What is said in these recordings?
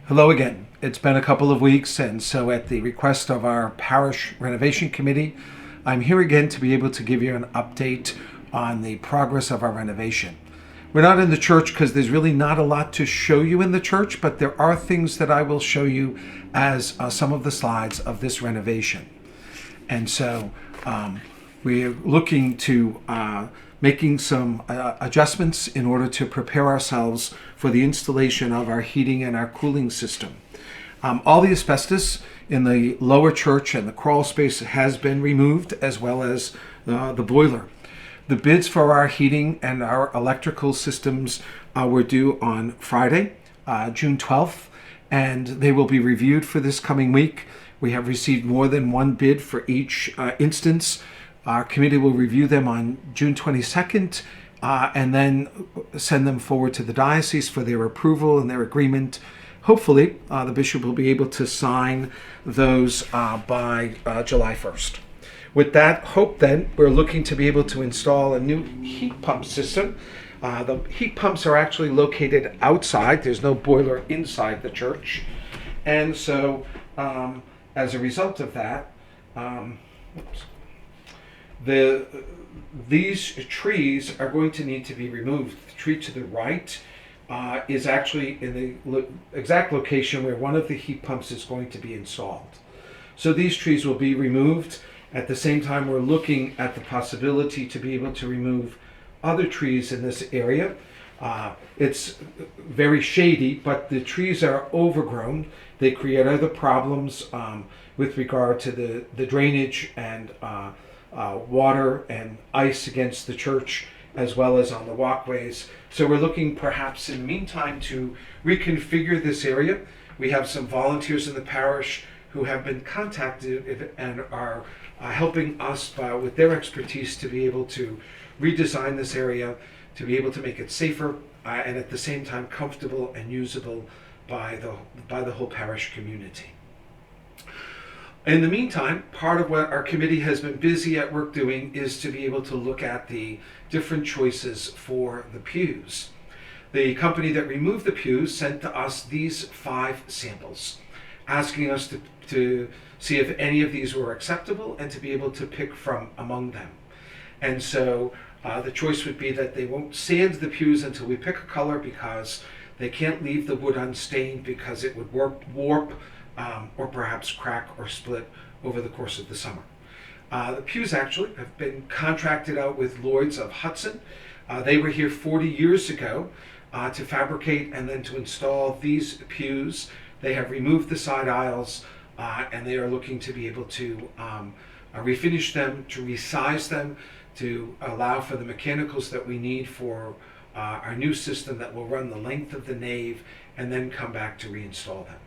Hello again. It's been a couple of weeks, and so at the request of our parish renovation committee, I'm here again to be able to give you an update on the progress of our renovation. We're not in the church because there's really not a lot to show you in the church, but there are things that I will show you as some of the slides of this renovation. And so we're looking to making some adjustments in order to prepare ourselves for the installation of our heating and our cooling system. All the asbestos in the lower church and the crawl space has been removed, as well as the boiler. The bids for our heating and our electrical systems were due on Friday, June 12th, and they will be reviewed for this coming week. We have received more than one bid for each instance. Our committee will review them on June 22nd and then send them forward to the diocese for their approval and their agreement. Hopefully, the bishop will be able to sign those by July 1st. With that hope, then, we're looking to be able to install a new heat pump system. The heat pumps are actually located outside. There's no boiler inside the church. And so, as a result of that, these trees are going to need to be removed. The tree to the right is actually in the exact location where one of the heat pumps is going to be installed. So these trees will be removed. At the same time, we're looking at the possibility to be able to remove other trees in this area. It's very shady, but the trees are overgrown. They create other problems with regard to the drainage and water and ice against the church, as well as on the walkways. So we're looking perhaps in the meantime to reconfigure this area. We have some volunteers in the parish who have been contacted and are helping us with their expertise to be able to redesign this area, to be able to make it safer and at the same time comfortable and usable by the whole parish community. In the meantime, part of what our committee has been busy at work doing is to be able to look at the different choices for the pews. The company that removed the pews sent to us these 5 samples, asking us to see if any of these were acceptable and to be able to pick from among them. And so the choice would be that they won't sand the pews until we pick a color, because they can't leave the wood unstained because it would warp or perhaps crack or split over the course of the summer. The pews actually have been contracted out with Lloyd's of Hudson. They were here 40 years ago to fabricate and then to install these pews. They have removed the side aisles and they are looking to be able to refinish them, to resize them, to allow for the mechanicals that we need for our new system that will run the length of the nave and then come back to reinstall them.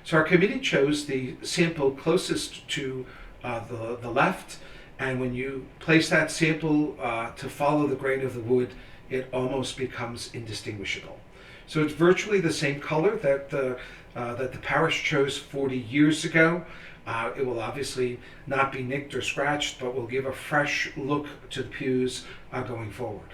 So our committee chose the sample closest to the left, and when you place that sample to follow the grain of the wood, it almost becomes indistinguishable. So it's virtually the same color that the parish chose 40 years ago. It will obviously not be nicked or scratched, but will give a fresh look to the pews going forward.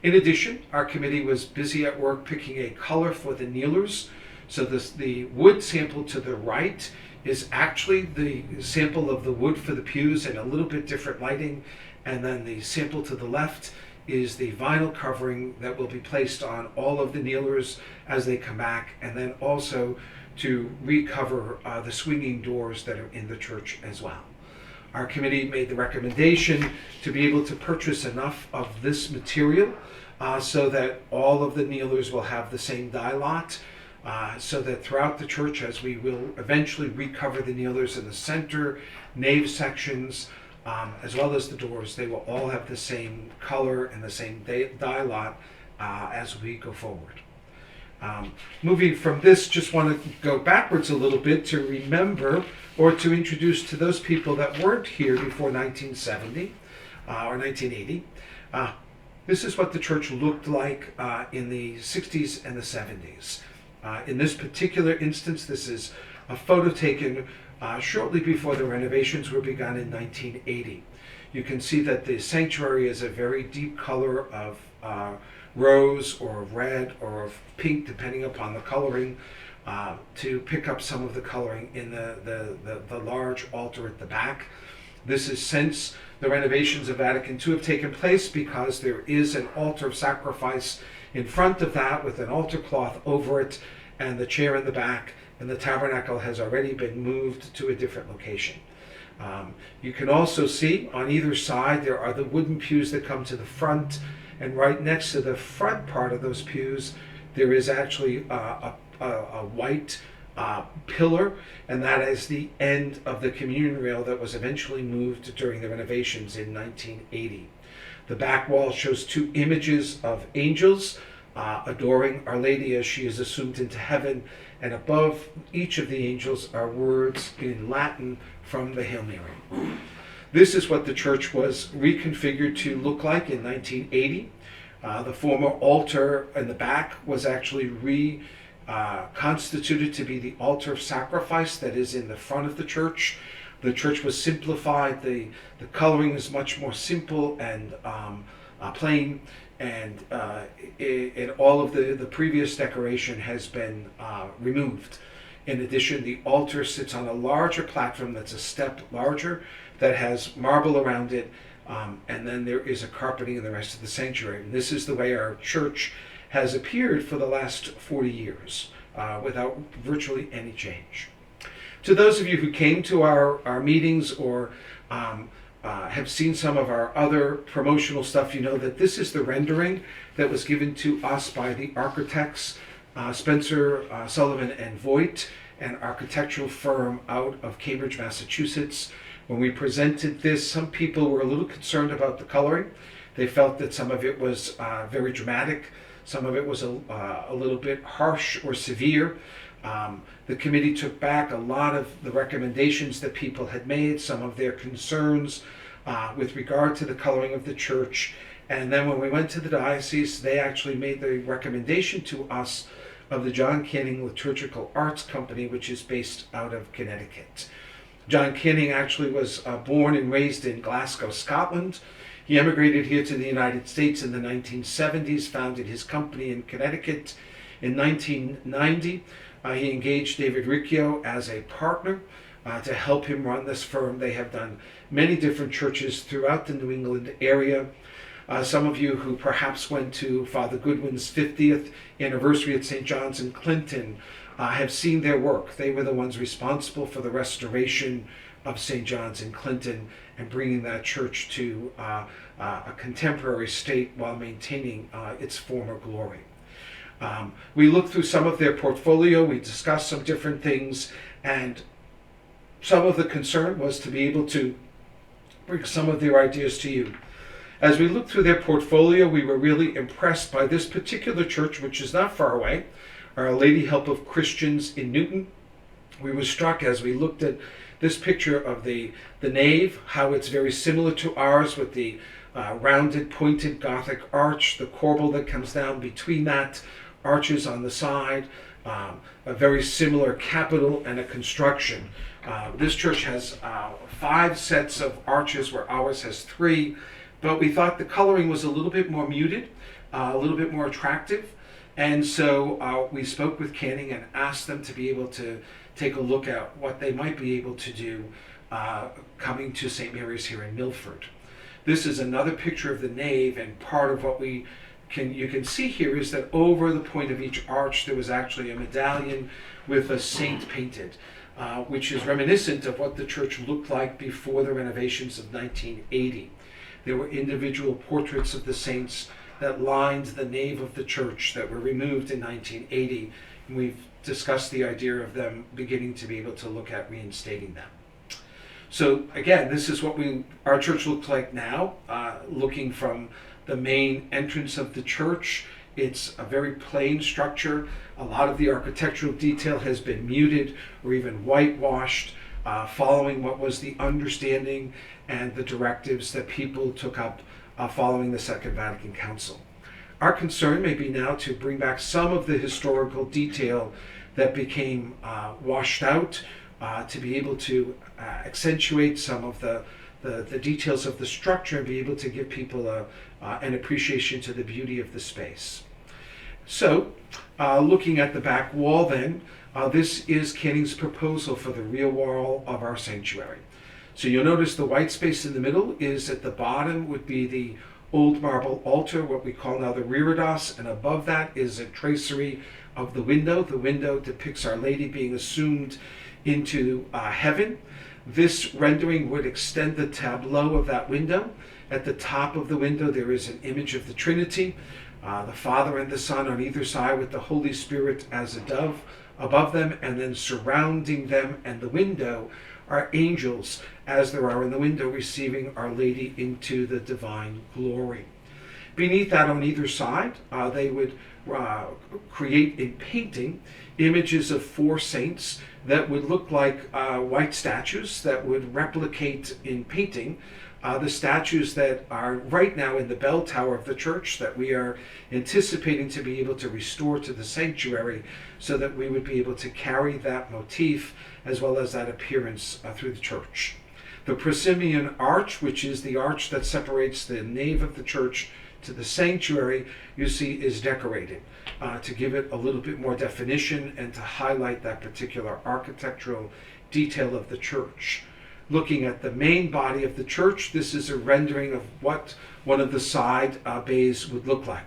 In addition, our committee was busy at work picking a color for the kneelers. So the wood sample to the right is actually the sample of the wood for the pews in a little bit different lighting. And then the sample to the left is the vinyl covering that will be placed on all of the kneelers as they come back, and then also to recover the swinging doors that are in the church as well. Our committee made the recommendation to be able to purchase enough of this material so that all of the kneelers will have the same dye lot. So that throughout the church, as we will eventually recover the kneelers in the center, nave sections, as well as the doors, they will all have the same color and the same dye lot as we go forward. Moving from this, just want to go backwards a little bit to remember or to introduce to those people that weren't here before 1970 or 1980. This is what the church looked like in the 60s and the 70s. In this particular instance, this is a photo taken shortly before the renovations were begun in 1980. You can see that the sanctuary is a very deep color of rose or of red or of pink, depending upon the coloring. to pick up some of the coloring in the large altar at the back. This is since the renovations of Vatican II have taken place, because there is an altar of sacrifice in front of that with an altar cloth over it, and the chair in the back, and the tabernacle has already been moved to a different location. You can also see on either side there are the wooden pews that come to the front, and right next to the front part of those pews there is actually a white pillar, and that is the end of the communion rail that was eventually moved during the renovations in 1980. The back wall shows two images of angels adoring Our Lady as she is assumed into heaven, and above each of the angels are words in Latin from the Hail Mary. This is what the church was reconfigured to look like in 1980. The former altar in the back was actually reconstituted to be the altar of sacrifice that is in the front of the church. The church was simplified. The coloring is much more simple and plain, and all of the previous decoration has been removed. In addition, the altar sits on a larger platform that's a step larger, that has marble around it, and then there is a carpeting in the rest of the sanctuary. And this is the way our church has appeared for the last 40 years, without virtually any change. To those of you who came to our meetings or have seen some of our other promotional stuff, you know that this is the rendering that was given to us by the architects Spencer, Sullivan and Voigt, an architectural firm out of Cambridge, Massachusetts. When we presented this, some people were a little concerned about the coloring. They felt that some of it was very dramatic, some of it was a little bit harsh or severe. The committee took back a lot of the recommendations that people had made, some of their concerns with regard to the coloring of the church. And then when we went to the diocese, they actually made the recommendation to us of the John Canning Liturgical Arts Company, which is based out of Connecticut. John Canning actually was born and raised in Glasgow, Scotland. He emigrated here to the United States in the 1970s, founded his company in Connecticut. In 1990, he engaged David Riccio as a partner to help him run this firm. They have done many different churches throughout the New England area. Some of you who perhaps went to Father Goodwin's 50th anniversary at St. John's in Clinton have seen their work. They were the ones responsible for the restoration of St. John's in Clinton and bringing that church to a contemporary state while maintaining its former glory. We looked through some of their portfolio, we discussed some different things, and some of the concern was to be able to bring some of their ideas to you. As we looked through their portfolio, we were really impressed by this particular church, which is not far away, Our Lady Help of Christians in Newton. We were struck as we looked at this picture of the nave, how it's very similar to ours with the rounded, pointed Gothic arch, the corbel that comes down between that, arches on the side, a very similar capital and a construction. This church has 5 sets of arches where ours has 3. But we thought the coloring was a little bit more muted, a little bit more attractive. And so we spoke with Canning and asked them to be able to take a look at what they might be able to do coming to St. Mary's here in Milford. This is another picture of the nave, and part of what you can see here is that over the point of each arch there was actually a medallion with a saint painted, which is reminiscent of what the church looked like before the renovations of 1980. There were individual portraits of the saints that lined the nave of the church that were removed in 1980. And we've discussed the idea of them beginning to be able to look at reinstating them. So again, this is what our church looks like now, looking from the main entrance of the church. It's a very plain structure. A lot of the architectural detail has been muted or even whitewashed, following what was the understanding and the directives that people took up following the Second Vatican Council. Our concern may be now to bring back some of the historical detail that became washed out, to be able to accentuate some of the details of the structure and be able to give people an appreciation to the beauty of the space. So, looking at the back wall then, This is Canning's proposal for the rear wall of our sanctuary. So you'll notice the white space in the middle is at the bottom would be the old marble altar, what we call now the reredos, and above that is a tracery of the window. The window depicts Our Lady being assumed into heaven. This rendering would extend the tableau of that window. At the top of the window there is an image of the Trinity, the Father and the Son on either side with the Holy Spirit as a dove above them, and then surrounding them and the window are angels, as there are in the window, receiving Our Lady into the divine glory. Beneath that, on either side, they would create in painting images of four saints that would look like white statues that would replicate in painting the statues that are right now in the bell tower of the church that we are anticipating to be able to restore to the sanctuary, so that we would be able to carry that motif as well as that appearance through the church. The proscenium arch, which is the arch that separates the nave of the church to the sanctuary, you see is decorated to give it a little bit more definition and to highlight that particular architectural detail of the church. Looking at the main body of the church, this is a rendering of what one of the side bays would look like.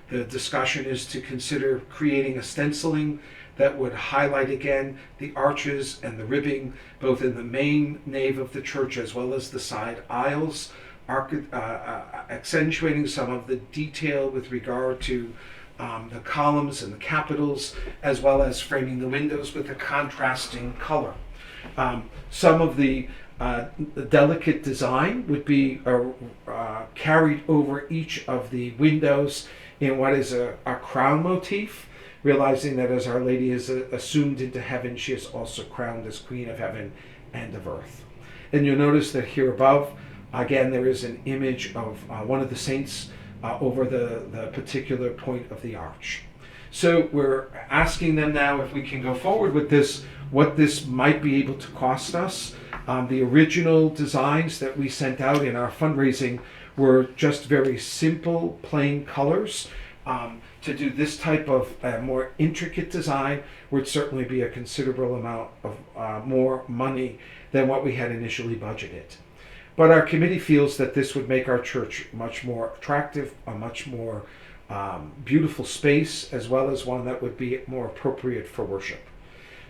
The discussion is to consider creating a stenciling that would highlight again the arches and the ribbing, both in the main nave of the church as well as the side aisles, accentuating some of the detail with regard to the columns and the capitals, as well as framing the windows with a contrasting color. Some of the delicate design would be carried over each of the windows in what is a crown motif, realizing that as Our Lady is assumed into heaven, she is also crowned as Queen of Heaven and of Earth. And you'll notice that here above, again, there is an image of one of the saints over the particular point of the arch. So we're asking them now if we can go forward with this, what this might be able to cost us. The original designs that we sent out in our fundraising were just very simple, plain colors. To do this type of more intricate design would certainly be a considerable amount of more money than what we had initially budgeted. But our committee feels that this would make our church much more attractive, a much more beautiful space, as well as one that would be more appropriate for worship.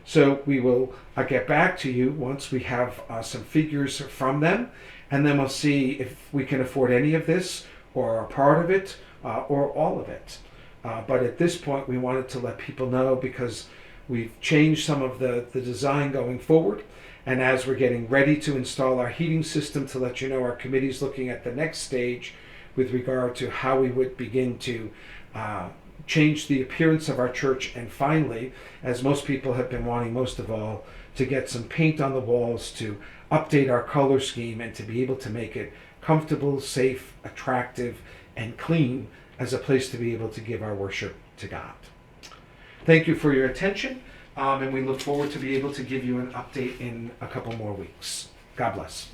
So we will get back to you once we have some figures from them, and then we'll see if we can afford any of this, or a part of it, or all of it. But at this point, we wanted to let people know, because we've changed some of the design going forward. And as we're getting ready to install our heating system, to let you know our committee's looking at the next stage with regard to how we would begin to change the appearance of our church. And finally, as most people have been wanting most of all, to get some paint on the walls, to update our color scheme, and to be able to make it comfortable, safe, attractive, and clean as a place to be able to give our worship to God. Thank you for your attention, and we look forward to be able to give you an update in a couple more weeks. God bless.